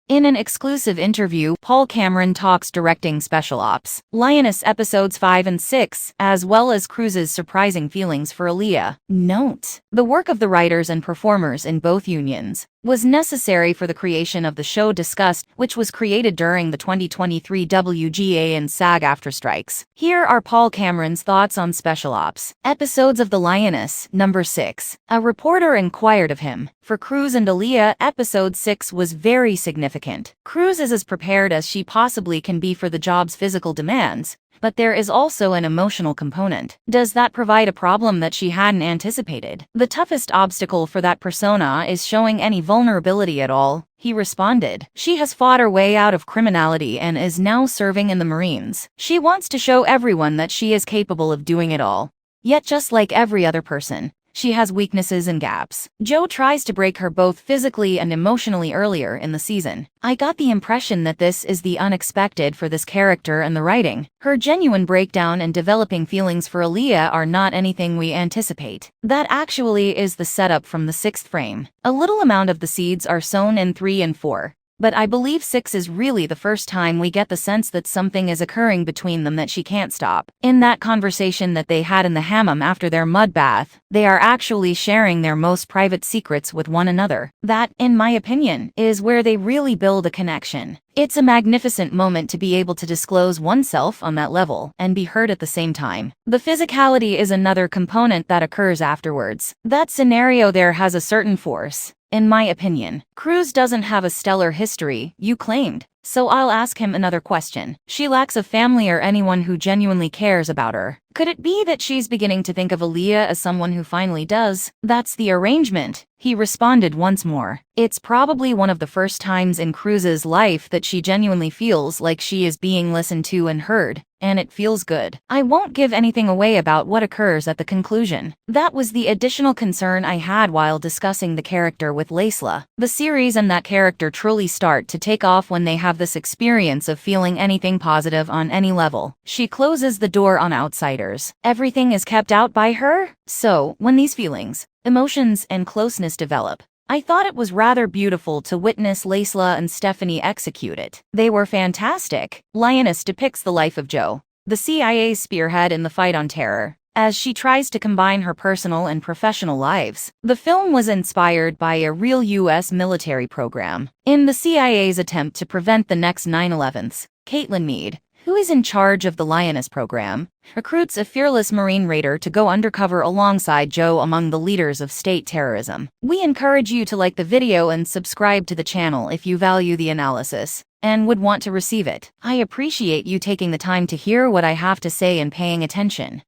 In an exclusive interview, Paul Cameron talks directing Special Ops, Lioness episodes 5 and 6, as well as Cruz's surprising feelings for Aaliyah. Note: the work of the writers and performers in both unions was necessary for the creation of the show Dissects, which was created during the 2023 WGA and SAG-AFTRA strikes. Here are Paul Cameron's thoughts on Special Ops episodes of The Lioness, number 6. A reporter inquired of him. For Cruz and Aaliyah, episode 6 was very significant. Cruz is as prepared as she possibly can be for the job's physical demands, but there is also an emotional component. Does that provide a problem that she hadn't anticipated? The toughest obstacle for that persona is showing any vulnerability at all, he responded. She has fought her way out of criminality and is now serving in the Marines. She wants to show everyone that she is capable of doing it all. Yet just like every other person, she has weaknesses and gaps. Joe tries to break her both physically and emotionally earlier in the season. I got the impression that this is the unexpected for this character and the writing. Her genuine breakdown and developing feelings for Aaliyah are not anything we anticipate. That actually is the setup from the 6th frame. A little amount of the seeds are sown in 3 and 4. But I believe 6 is really the first time we get the sense that something is occurring between them that she can't stop. In that conversation that they had in the hammam after their mud bath, they are actually sharing their most private secrets with one another. That, in my opinion, is where they really build a connection. It's a magnificent moment to be able to disclose oneself on that level and be heard at the same time. The physicality is another component that occurs afterwards. That scenario there has a certain force. In my opinion, Cruz doesn't have a stellar history, you claimed. So I'll ask him another question. She lacks a family or anyone who genuinely cares about her. Could it be that she's beginning to think of Aaliyah as someone who finally does? That's the arrangement, he responded once more. It's probably one of the first times in Cruz's life that she genuinely feels like she is being listened to and heard, and it feels good. I won't give anything away about what occurs at the conclusion. That was the additional concern I had while discussing the character with Aaliyah. The series and that character truly start to take off when they have this experience of feeling anything positive on any level. She closes the door on outsiders. Everything is kept out by her? So, when these feelings, emotions, and closeness develop, I thought it was rather beautiful to witness Aaliyah and Stephanie execute it. They were fantastic. Lioness depicts the life of Joe, the CIA's spearhead in the fight on terror, as she tries to combine her personal and professional lives. The film was inspired by a real U.S. military program. In the CIA's attempt to prevent the next 9/11s, Caitlin Meade, who is in charge of the Lioness program, recruits a fearless Marine raider to go undercover alongside Joe among the leaders of state terrorism. We encourage you to like the video and subscribe to the channel if you value the analysis and would want to receive it. I appreciate you taking the time to hear what I have to say and paying attention.